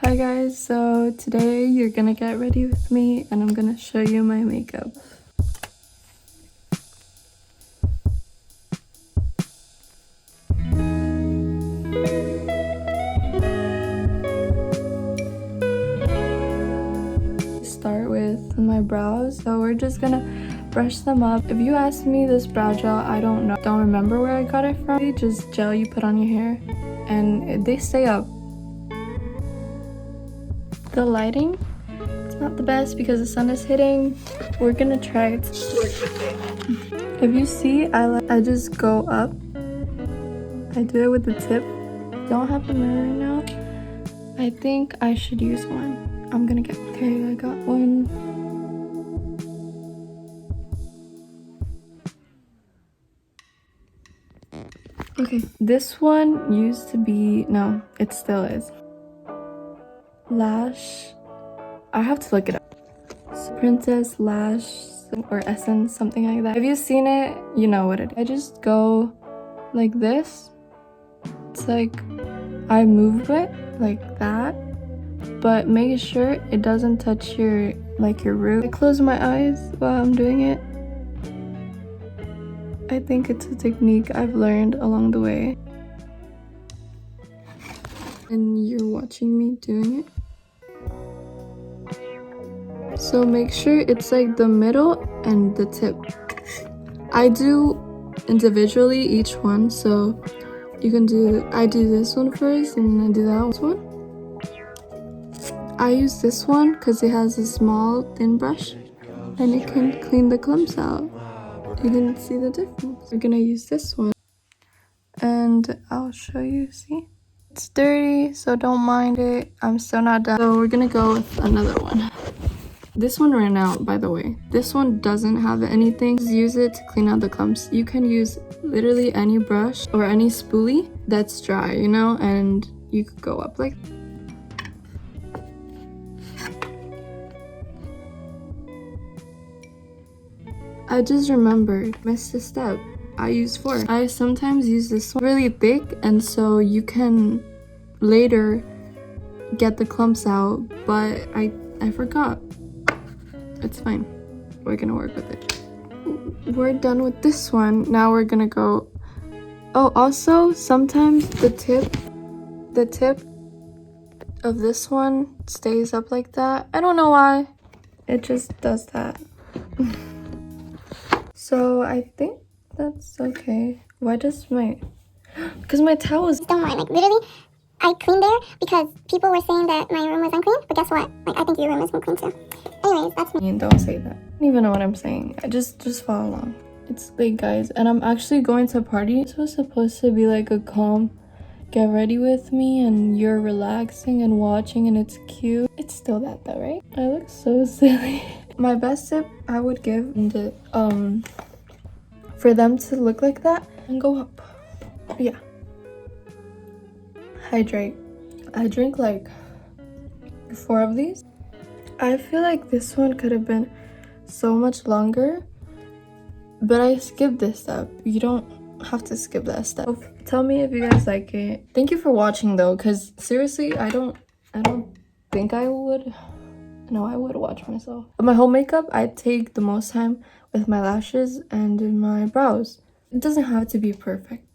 Hi guys, so today you're gonna get ready with me and I'm gonna show you my makeup. Start with my brows, so we're just gonna brush them up. If you ask me, this brow gel, I don't remember where I got it from. It's just gel you put on your hair and they stay up. The lighting, it's not the best because the sun is hitting. We're gonna try to work with it. If you see, I just go up. I do it with the tip. Don't have a mirror right now. I think I should use one. I'm gonna get, okay, I got one. Okay, this one used to be, no, it still is. Lash, I have to look it up. Princess Lash or Essence, something like that. If you've seen it, you know what it is. I just go like this. It's like I move it like that, but make sure it doesn't touch your root. I close my eyes while I'm doing it. I think it's a technique I've learned along the way. And you're watching me doing it. So make sure it's like the middle and the tip. I do individually each one, so you can do, I do this one first and then I do that one. I use this one because it has a small thin brush and it can clean the clumps out. You can see the difference. We're gonna use this one and I'll show you, see? It's dirty, so don't mind it. I'm still not done. So we're gonna go with another one. This one ran out, by the way. This one doesn't have anything. Just use it to clean out the clumps. You can use literally any brush or any spoolie that's dry, you know, and you could go up like that. I just remembered, missed a step. I use 4. I sometimes use this one really thick, and so you can later get the clumps out, but I forgot. It's fine. We're gonna work with it. We're done with this one. Now we're gonna go. Oh, also sometimes the tip of this one stays up like that. I don't know why. It just does that. So I think that's okay. Why does because my towels don't mind, like literally I cleaned there because people were saying that my room was unclean, but guess what, like I think your room is unclean too. Anyways, that's me. Don't say that. I don't even know what I'm saying. I just follow along. It's late, guys, and I'm actually going to a party. This was supposed to be like a calm get ready with me and you're relaxing and watching and it's cute. It's still that though, right? I look so silly. My best tip I would give for them to look like that and go up. Yeah. Hydrate. I drink like 4 of these. I feel like this one could have been so much longer, but I skipped this step. You don't have to skip that step. Tell me if you guys like it. Thank you for watching though, because seriously, I don't think I would. No, I would watch myself. My whole makeup, I take the most time with my lashes and my brows. It doesn't have to be perfect.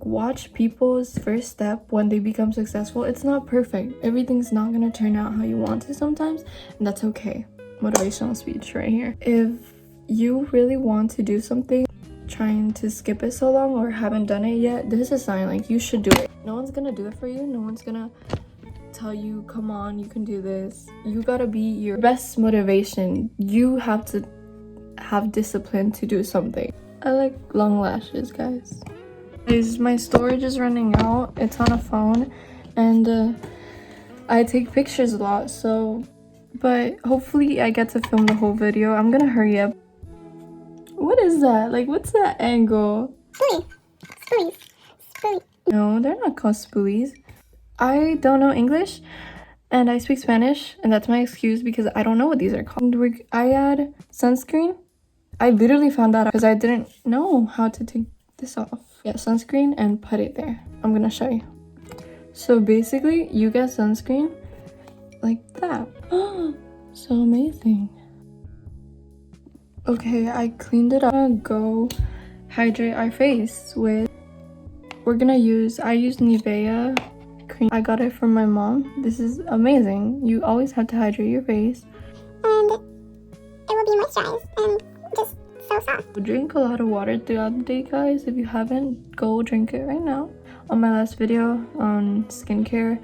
Watch people's first step when they become successful. It's not perfect. Everything's not gonna turn out how you want to sometimes, and that's okay. Motivational speech right here. If you really want to do something, trying to skip it so long or haven't done it yet, this is a sign like you should do it. No one's gonna do it for you. No one's gonna tell you, come on, you can do this. You gotta be your best motivation. You have to have discipline to do something. I like long lashes, guys. My storage is running out. It's on a phone and I take pictures a lot, so but hopefully I get to film the whole video. I'm gonna hurry up. What is that? Like, what's that angle? Spoolie. No, they're not called spoolies. I don't know English and I speak Spanish, and that's my excuse because I don't know what these are called. I add sunscreen. I literally found that out because I didn't know how to take this off. Yeah, sunscreen and put it there. I'm gonna show you. So basically, you get sunscreen like that. So amazing. Okay, I cleaned it up. I'm gonna go hydrate our face with, I use Nivea cream. I got it from my mom. This is amazing. You always have to hydrate your face. And it will be moisturized and just so soft. Drink a lot of water throughout the day, guys. If you haven't, go drink it right now. On my last video on skincare,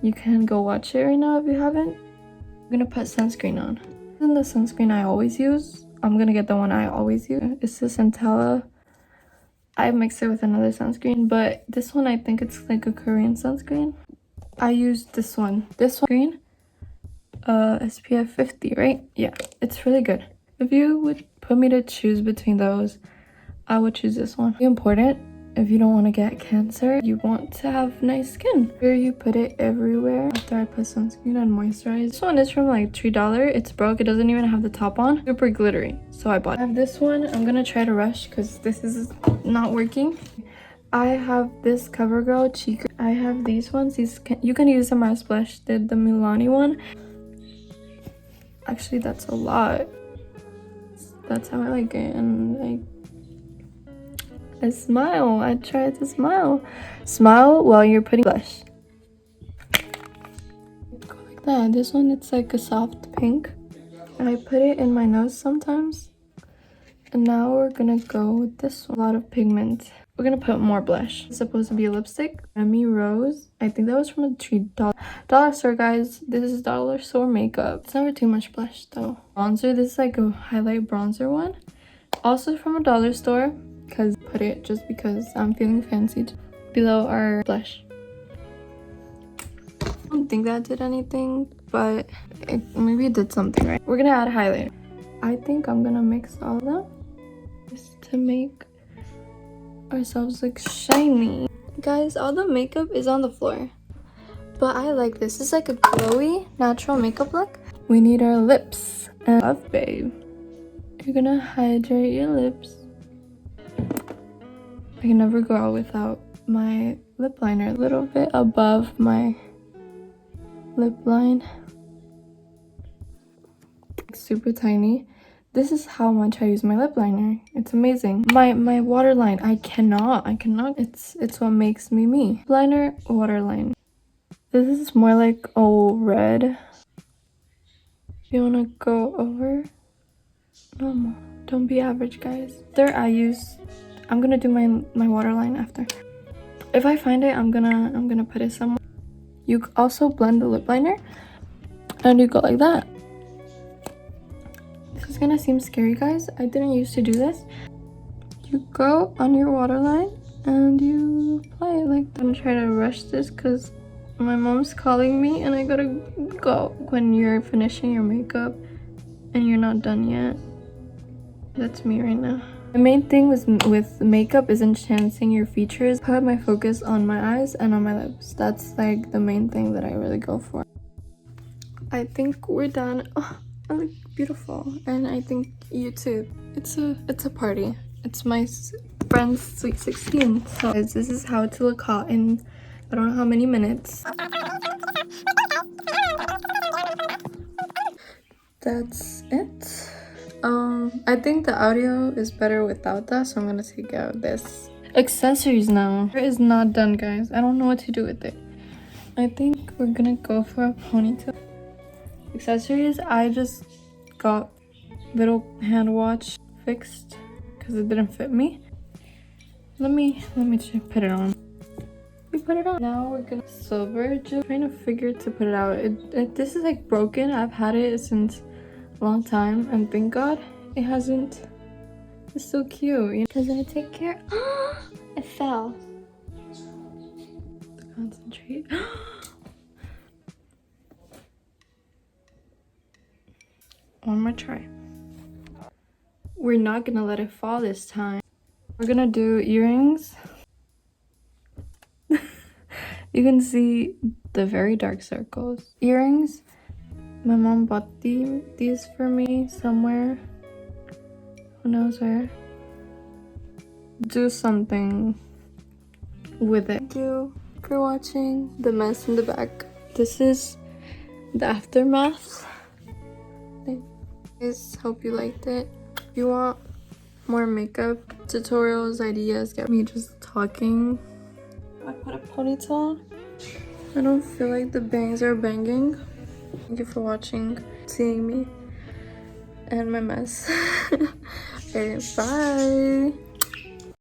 you can go watch it right now if you haven't. I'm gonna put sunscreen on. This isn't the sunscreen I always use. I'm gonna get the one I always use. It's the Centella. I mixed it with another sunscreen, but this one I think it's like a Korean sunscreen. I used this one. This one green, SPF 50, right? Yeah, it's really good. If you would put me to choose between those, I would choose this one. It's important if you don't want to get cancer. You want to have nice skin. Here you put it everywhere. After I put sunscreen and moisturize. This one is from like $3. It's broke. It doesn't even have the top on. Super glittery. So I bought it. I have this one. I'm gonna try to rush because this is not working. I have this CoverGirl cheek. I have these ones. You can use them as blush. The Milani one. Actually, that's a lot. That's how I like it. And I smile. I try to smile. Smile while you're putting blush. Go like that. This one, it's like a soft pink. I put it in my nose sometimes. And now we're gonna go with this one. A lot of pigment. We're gonna put more blush. It's supposed to be a lipstick. Emmy Rose. I think that was from a $3 store, guys. This is dollar store makeup. It's never too much blush though. Bronzer. This is like a highlight bronzer one. Also from a dollar store. Because put it just because I'm feeling fancy. Below our blush. I don't think that did anything, but maybe it did something, right? We're gonna add highlighter. I think I'm gonna mix all of them just to make ourselves look shiny. Guys, all the makeup is on the floor, but I like this. It's like a glowy natural makeup look. We need our lips and love, babe. You're gonna hydrate your lips. I can never go out without my lip liner. A little bit above my lip line. Super tiny. This is how much I use my lip liner. It's amazing. My waterline. I cannot. It's what makes me me. Liner, waterline. This is more like red. You wanna go over? No, don't be average, guys. There I'm gonna do my waterline after. If I find it, I'm gonna put it somewhere. You also blend the lip liner, and you go like that. This is gonna seem scary, guys. I didn't used to do this. You go on your waterline and you apply it like that. I'm gonna try to rush this because my mom's calling me, and I gotta go. When you're finishing your makeup and you're not done yet, that's me right now. The main thing with makeup is enhancing your features. Put my focus on my eyes and on my lips. That's like the main thing that I really go for. I think we're done. Oh, I look beautiful, and I think you too. It's a party. It's my friend's sweet 16. So this is how to look hot in I don't know how many minutes. That's it. I think the audio is better without that, so I'm gonna take out this. Accessories now. It is not done, guys. I don't know what to do with it. I think we're gonna go for a ponytail. Accessories, I just got little hand watch fixed because it didn't fit me. Let me put it on. We put it on. Now we're gonna silver. Just trying to figure to put it out. This is like broken. I've had it since a long time, and thank God it hasn't. It's so cute, you know? Because I take care. It fell. Concentrate. One more try. We're not gonna let it fall this time. We're gonna do earrings. You can see the very dark circles. Earrings. My mom bought these for me somewhere. Who knows where? Do something with it. Do for watching the mess in the back. This is the aftermath. Guys, hope you liked it. If you want more makeup tutorials, ideas, get me just talking. I put a ponytail. I don't feel like the bangs are banging. Thank you for watching, seeing me and my mess. Okay, bye.